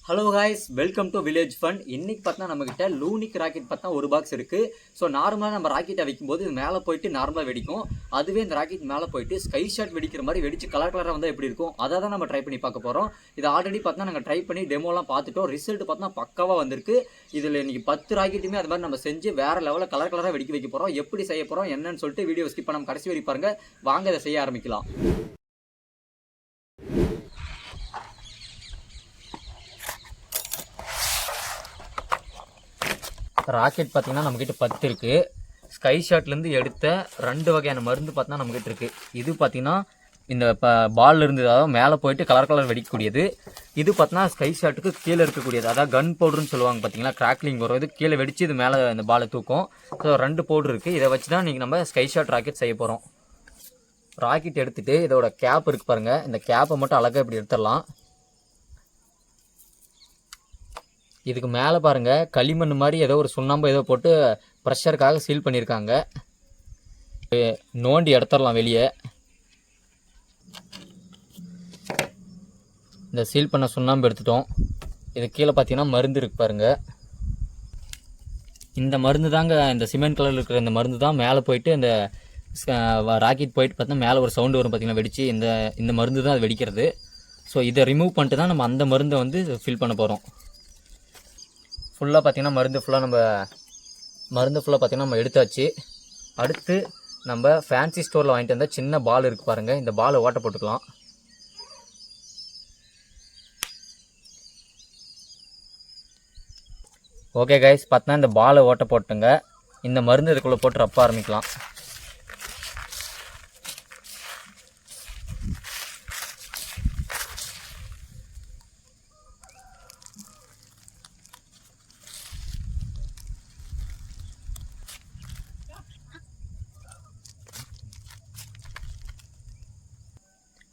Hello guys, welcome to village fun. இன்னைக்கு பார்த்தா நம்மகிட்ட லூனிக் ராக்கெட் பார்த்தா ஒரு பாக்ஸ் இருக்கு. ஸோ நார்மலாக நம்ம ராக்கெட்டை வைக்கும்போது இது மேலே போயிட்டு நார்மலாக வெடிக்கும். அதுவே இந்த ராக்கெட் மேலே போயிட்டு ஸ்கை ஷாட் வெடிக்கிற மாதிரி வெடிச்சு கலர் கலராக வந்தால் எப்படி இருக்கும், அதை தான் நம்ம ட்ரை பண்ணி பார்க்க போகிறோம். இது ஆல்ரெடி பார்த்தா நாங்கள் ட்ரை பண்ணி டெமோலாம் பார்த்துட்டோம். ரிசல்ட் பார்த்தா பக்காவாக வந்திருக்கு. இதில் இன்னைக்கு 10 ராக்கெட்டுமே அது மாதிரி நம்ம செஞ்சு வேற லெவலில் கலர் கலராக வெடிக்க வைக்க போகிறோம். எப்படி செய்ய போகிறோம் என்னன்னு சொல்லிட்டு வீடியோ ஸ்கிப் பண்ணாம கடைசி வரை பாருங்க. வாங்க இதை செய்ய ஆரம்பிக்கலாம். ராக்கெட் பார்த்தீங்கன்னா நம்மக்கிட்ட 10 இருக்குது. ஸ்கை ஷாட்லேருந்து எடுத்த 2 வகையான மருந்து பார்த்தீங்கன்னா நம்மக்கிட்ட இருக்குது. இது பார்த்தீங்கன்னா இந்த பால் இருந்து அதாவது மேலே போயிட்டு கலர் கலர் வெடிக்கக்கூடியது. இது பார்த்தீங்கன்னா ஸ்கை ஷாட்டுக்கு கீழே இருக்கக்கூடியது, அதாவது கன் பவுடர்னு சொல்லுவாங்க. பார்த்தீங்கன்னா கிராக்லிங் வரும், இது கீழே வெடிச்சு இது மேலே இந்த பாலை தூக்கும். ஸோ 2 பவுடர் இருக்குது. இதை வச்சு தான் நீங்கள் நம்ம ஸ்கை ஷாட் ராக்கெட் செய்ய போகிறோம். ராக்கெட் எடுத்துகிட்டு இதோட கேப் இருக்குது பாருங்கள், இந்த கேப்பை மட்டும் அழகாக இப்படி எடுத்துடலாம். இதுக்கு மேலே பாருங்கள் களிமண் மாதிரி ஏதோ ஒரு சுண்ணாம்பு ஏதோ போட்டு ப்ரெஷருக்காக சீல் பண்ணியிருக்காங்க. நோண்டி எடுத்துடலாம் வெளியே. இந்த சீல் பண்ண சுண்ணாம்பு எடுத்துட்டோம். இது கீழே பார்த்தீங்கன்னா மருந்து இருக்கு பாருங்கள். இந்த மருந்து தாங்க, இந்த சிமெண்ட் கலரில் இருக்கிற இந்த மருந்து தான் மேலே போயிட்டு இந்த ராக்கெட் போயிட்டு பார்த்தீங்கன்னா மேலே ஒரு சவுண்டு வரும் பார்த்தீங்கன்னா வெடிச்சு. இந்த மருந்து தான் அது வெடிக்கிறது. ஸோ இதை ரிமூவ் பண்ணிட்டு தான் நம்ம அந்த மருந்தை வந்து ஃபில் பண்ண போகிறோம். ஃபுல்லாக பார்த்திங்கன்னா மருந்து ஃபுல்லாக பார்த்திங்கன்னா நம்ம எடுத்தாச்சு. அடுத்து நம்ம ஃபேன்சி ஸ்டோரில் வாங்கிட்டு வந்தால் சின்ன பால் இருக்குது பாருங்கள், இந்த பாலை ஓட்ட போட்டுக்கலாம். ஓகே கைஸ், பார்த்தா இந்த பாலை ஓட்ட போட்டுங்க. இந்த மருந்து இதுக்குள்ளே போட்டு ரப்ப ஆரம்பிக்கலாம்.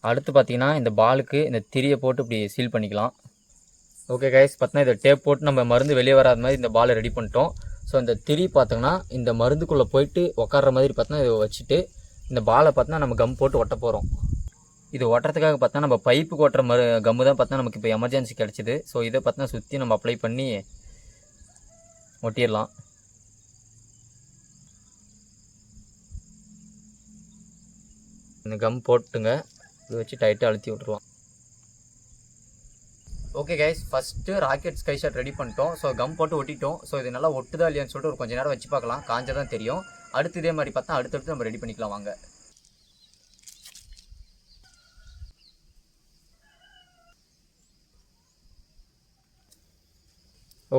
அடுத்து பார்த்தீங்கன்னா இந்த பாலுக்கு இந்த திரியை போட்டு இப்படி சீல் பண்ணிக்கலாம். ஓகே கைஸ், பார்த்தீங்கன்னா இதை டேப் போட்டு நம்ம மருந்து வெளியே வராத மாதிரி இந்த பாலை ரெடி பண்ணிட்டோம். ஸோ இந்த திரி பார்த்தோங்கன்னா இந்த மருந்துக்குள்ளே போயிட்டு உட்கார்ற மாதிரி பார்த்தோன்னா இதை வச்சுட்டு இந்த பாலை பார்த்தோன்னா நம்ம கம் போட்டு ஒட்ட போகிறோம். இது ஒட்டுறதுக்காக பார்த்தா நம்ம பைப்புக்கு ஓட்டுற கம்மு தான் பார்த்தா நமக்கு இப்போ எமர்ஜென்சி கிடச்சிது. ஸோ இதை பார்த்தா சுற்றி நம்ம அப்ளை பண்ணி ஒட்டிடலாம். இந்த கம் போட்டுங்க, இதை வச்சு டைட்டாக அழுத்தி விட்டுருவோம். Okay guys, first rocket sky shot ready பண்ணிட்டோம். ஸோ கம் போட்டு ஒட்டிட்டோம். ஸோ இது நல்லா ஒட்டுதா இல்லையான்னு சொல்லிட்டு ஒரு கொஞ்சம் நேரம் வச்சு பார்க்கலாம், காஞ்சதான் தெரியும். அடுத்து இதே மாதிரி பார்த்தா அடுத்தடுத்து நம்ம ரெடி பண்ணிக்கலாம் வாங்க.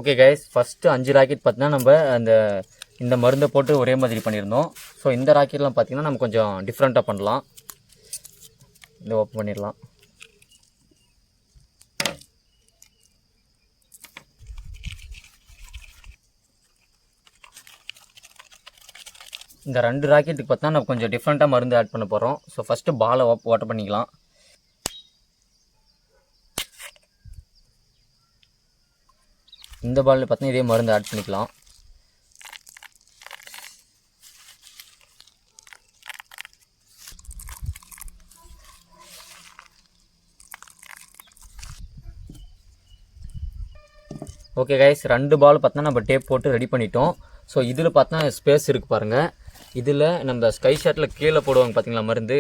ஓகே கைஸ், ஃபஸ்ட்டு 5 ராக்கெட் பார்த்தீங்கன்னா நம்ம இந்த மருந்தை போட்டு ஒரே மாதிரி பண்ணியிருந்தோம். ஸோ இந்த ராக்கெட்லாம் பார்த்தீங்கன்னா நம்ம கொஞ்சம் டிஃப்ரெண்ட்டாக பண்ணலாம். இதை ஓப்பன் பண்ணிடலாம். இந்த 2 ராக்கெட்டுக்கு பார்த்தா நம்ம கொஞ்சம் டிஃப்ரெண்ட்டாக மருந்து ஆட் பண்ண போகிறோம். ஸோ ஃபஸ்ட்டு பாலை ஓட்ட பண்ணிக்கலாம். இந்த பாலில் பார்த்தீங்கன்னா இதே மருந்து ஆட் பண்ணிக்கலாம். ஓகே கைஸ், 2 பால் பார்த்தா நம்ம டேப் போட்டு ரெடி பண்ணிட்டோம். ஸோ இதில் பார்த்தா ஸ்பேஸ் இருக்குது பாருங்கள். இதில் நம்ம ஸ்கை ஷாட்டில் கீழே போடுவாங்க பார்த்தீங்களா மருந்து,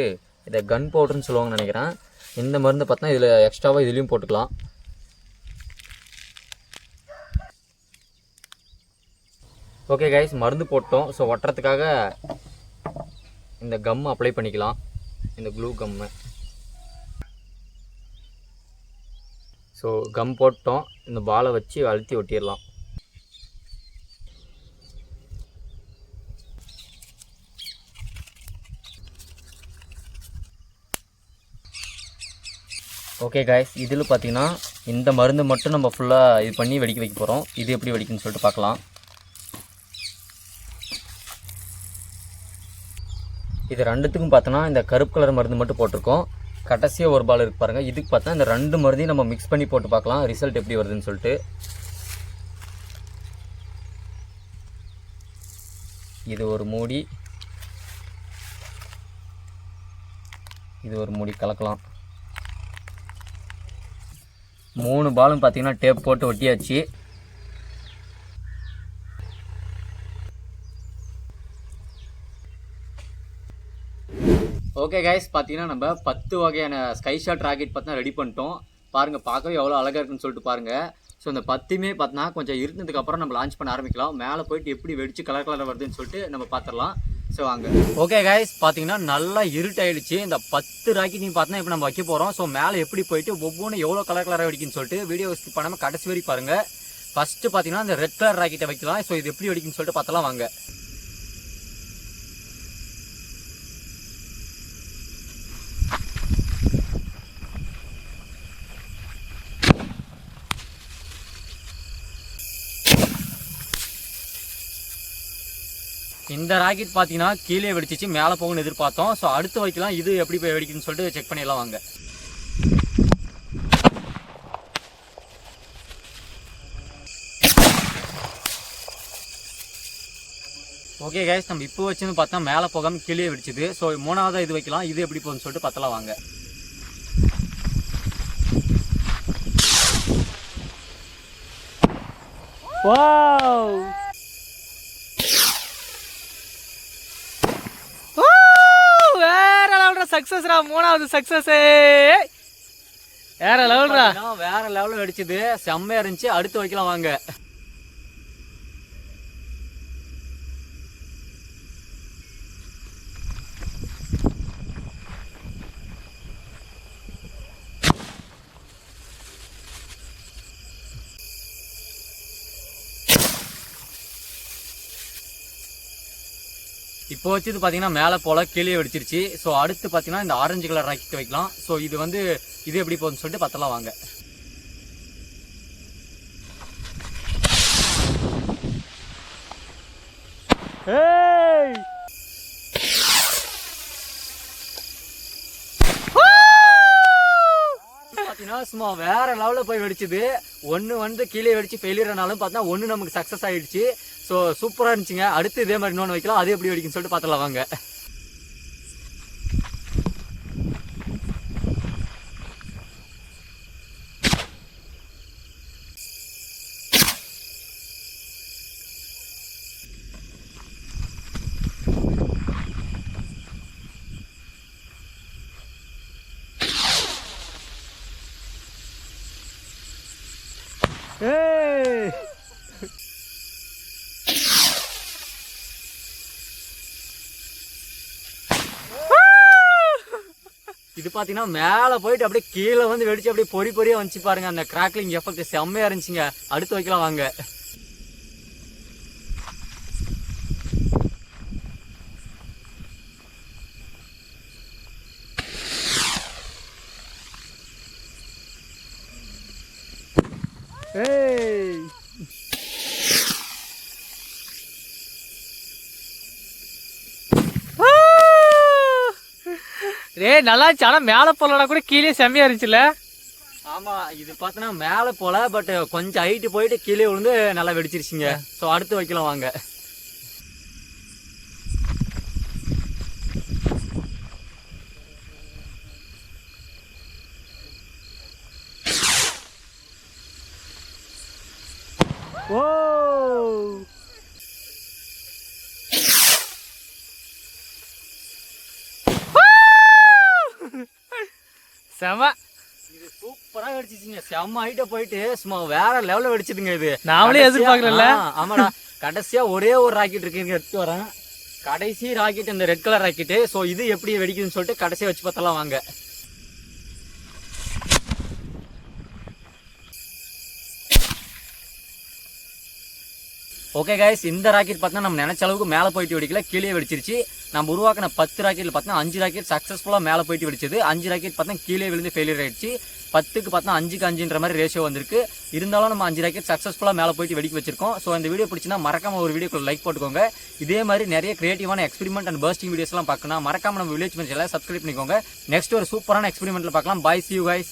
இதை கன் பவுடர்னு சொல்லுவாங்கன்னு நினைக்கிறேன். இந்த மருந்து பார்த்தா இதில் எக்ஸ்ட்ராவாக இதுலேயும் போட்டுக்கலாம். ஓகே கைஸ், மருந்து போட்டோம். ஸோ ஒட்டுறதுக்காக இந்த கம் அப்ளை பண்ணிக்கலாம், இந்த க்ளூ கம்மு. ஸோ கம் போட்டோம், இந்த பாலை வச்சு அழுத்தி ஒட்டிடலாம். ஓகே கைஸ், இதில் பார்த்தீங்கன்னா இந்த மருந்து மட்டும் நம்ம ஃபுல்லாக இது பண்ணி வெடிக்க வைக்க போகிறோம். இது எப்படி வெடிக்குன்னு சொல்லிட்டு பார்க்கலாம். இது 2த்துக்கும் பார்த்தோன்னா இந்த கருப்பு கலர் மருந்து மட்டும் போட்டிருக்கோம். கடைசியாக ஒரு பால் இருக்குது பாருங்கள். இதுக்கு பார்த்தா இந்த 2 மருந்தையும் நம்ம மிக்ஸ் பண்ணி போட்டு பார்க்கலாம் ரிசல்ட் எப்படி வருதுன்னு சொல்லிட்டு. இது ஒரு மூடி, இது ஒரு மூடி கலக்கலாம். 3 பாலும் பார்த்தீங்கன்னா டேப் போட்டு ஒட்டியாச்சு. ஓகே கைஸ், பார்த்தீங்கன்னா நம்ம 10 வகையான ஸ்கை ஷாட் ராக்கெட் பார்த்தீங்கன்னா ரெடி பண்ணிட்டோம். பாருங்கள், பார்க்கவே எவ்வளோ அழகாக இருக்குன்னு சொல்லிட்டு பாருங்கள். ஸோ இந்த 10மே பார்த்தீங்கன்னா கொஞ்சம் இருந்ததுக்கப்புறம் நம்ம லான்ச் பண்ண ஆரம்பிக்கலாம். மேலே போயிட்டு எப்படி வெடிச்சு கலர் கலர் வருதுன்னு சொல்லிட்டு நம்ம பார்த்துடலாம். ஸோ வாங்க. ஓகே கைஸ், பார்த்தீங்கன்னா நல்லா இருட்டாயிடுச்சு. இந்த 10 ராக்கெட்டையும் பார்த்தீங்கன்னா இப்போ நம்ம வைக்க போகிறோம். ஸோ மேலே எப்படி போயிட்டு ஒவ்வொன்றும் எவ்வளோ கலர் கலராக வெடிக்குன்னு சொல்லிட்டு வீடியோ ஸ்கிப் பண்ணாமல் கடைசி வரைக்கும் பாருங்கள். ஃபஸ்ட்டு பார்த்தீங்கன்னா இந்த ரெட் கலர் ராக்கெட்டை வைக்கலாம். ஸோ இது எப்படி வெடிக்குன்னு சொல்லிட்டு பார்த்தலாம் வாங்க. இந்த ராக்கெட் பார்த்தீங்கன்னா கீழே வெடிச்சிச்சு, மேலே போகணும்னு எதிர்பார்த்தோம். ஸோ அடுத்து வைக்கலாம், இது எப்படி போய் வெடிக்குன்னு சொல்லிட்டு செக் பண்ணிடலாம் வாங்க. ஓகே கைஸ், நம்ம இப்போ வச்சுன்னு பார்த்தா மேலே போகாமல் கீழே வெடிச்சுது. ஸோ 3வது இது வைக்கலாம், இது எப்படி போகுதுன்னு சொல்லிட்டு பார்த்தலாம் வாங்க. வாவ், வேற லெவல்ரா, சக்சஸ்ரா, 3வது சக்சஸ். வேற லெவல்ரா, வேற லெவலில் வெடிச்சது, செம்மையா இருந்துச்சு. அடுத்து வைக்கலாம் வாங்க. இப்போ வச்சது பார்த்தீங்கன்னா மேலே போல கீழே வெடிச்சிருச்சு. ஸோ அடுத்து பார்த்தீங்கன்னா இந்த ஆரஞ்சு கலர் ராக்கெட் வைக்கலாம். ஸோ இது எப்படி போகுதுன்னு சொல்லிட்டு பார்த்தலாம் வாங்க. பார்த்தீங்கன்னா சும்மா வேற லெவலில் போய் வெடிச்சுது. ஒன்று வந்து கீழே வெடிச்சு ஃபெயிலியர் ஆனாலும் பார்த்தா ஒன்று நமக்கு சக்ஸஸ் ஆகிடுச்சு. ஸோ சூப்பராக இருந்துச்சுங்க. அடுத்து இதே மாதிரி இன்னொன்று வைக்கலாம், அது எப்படி வெடிக்குன்னு சொல்லிட்டு பார்த்துலாம் வாங்க. இது பார்த்தீங்கன்னா மேலே போயிட்டு அப்படியே கீழே வந்து வெடிச்சு அப்படியே பொறி பொறியா வந்துச்சு பாருங்க. அந்த கிராக்லிங் எஃபெக்ட் செம்மையா இருந்துச்சுங்க. அடுத்து வைக்கலாம் வாங்க. நல்லா இருந்துச்சு. ஆனா மேல போலனா கூட கீழே செம்மையா இருந்துச்சுல. ஆமா, இது பார்த்தனா மேலே போல, பட் கொஞ்சம் ஹைட்டு போயிட்டு கீழே விழுந்து நல்லா வெடிச்சிருச்சுங்க. ஸோ அடுத்து வைக்கலாம் வாங்க. ஓ, செம, இது சூப்பரா வெடிச்சிச்சுங்க. செம்ம ஹைட்ட போயிட்டு சும்மா வேற லெவல்ல வெடிச்சதுங்க. இது நாமளே எதிர்பார்க்கல. ஆமாடா, கடைசியா ஒரே ஒரு ராக்கெட் இருக்கு, எடுத்து வரேன். கடைசி ராக்கெட் இந்த ரெட் கலர் ராக்கெட்டு. ஸோ இது எப்படி வெடிக்குதுன்னு சொல்லிட்டு கடைசியா வச்சு பார்த்தலாம் வாங்க. ஓகே கைஸ், இந்த ராக்கெட் பார்த்தா நம்ம நினைச்ச அளவுக்கு மேலே போயிட்டு வெடிக்கல, கீழே வெடிச்சிருச்சு. நம்ம உருவாக்கின 10 ராக்கெட்டில் பார்த்தா 5 ராக்கெட் சக்ஸஸ்ஃபுல்லாக மேலே போயிட்டு வெடிச்சது. 5 ராக்கெட் பார்த்தா கீழே விழுந்து ஃபெயிலியர் ஆயிடுச்சு. 10க்கு பார்த்தா 5க்கு 5ன்ற மாதிரி ரேஷியோ வந்திருக்கு. இருந்தாலும் நம்ம 5 ராக்கெட் சக்ஸஸ்ஃபுல்லாக மேலே போயிட்டு வெடிக்க வச்சிருக்கோம். ஸோ இந்த வீடியோ பிடிச்சினா மறக்காம ஒரு வீடியோக்கு லைக் போட்டுக்கோங்க. இதே மாதிரி நிறைய கிரியேட்டிவான எக்ஸ்பெரிமெண்ட் அண்ட் பர்ஸ்டிங் வீடியோஸ்லாம் பார்க்கணும். மறக்காம நம்ம வில்லேஜ் மென்ஸ் எல்லாம் சப்ஸ்கிரைப் பண்ணிக்கோங்க. நெக்ஸ்ட் ஒரு சூப்பரான எக்ஸ்பெரிமெண்ட்ல பார்க்கலாம். பாய், see you guys.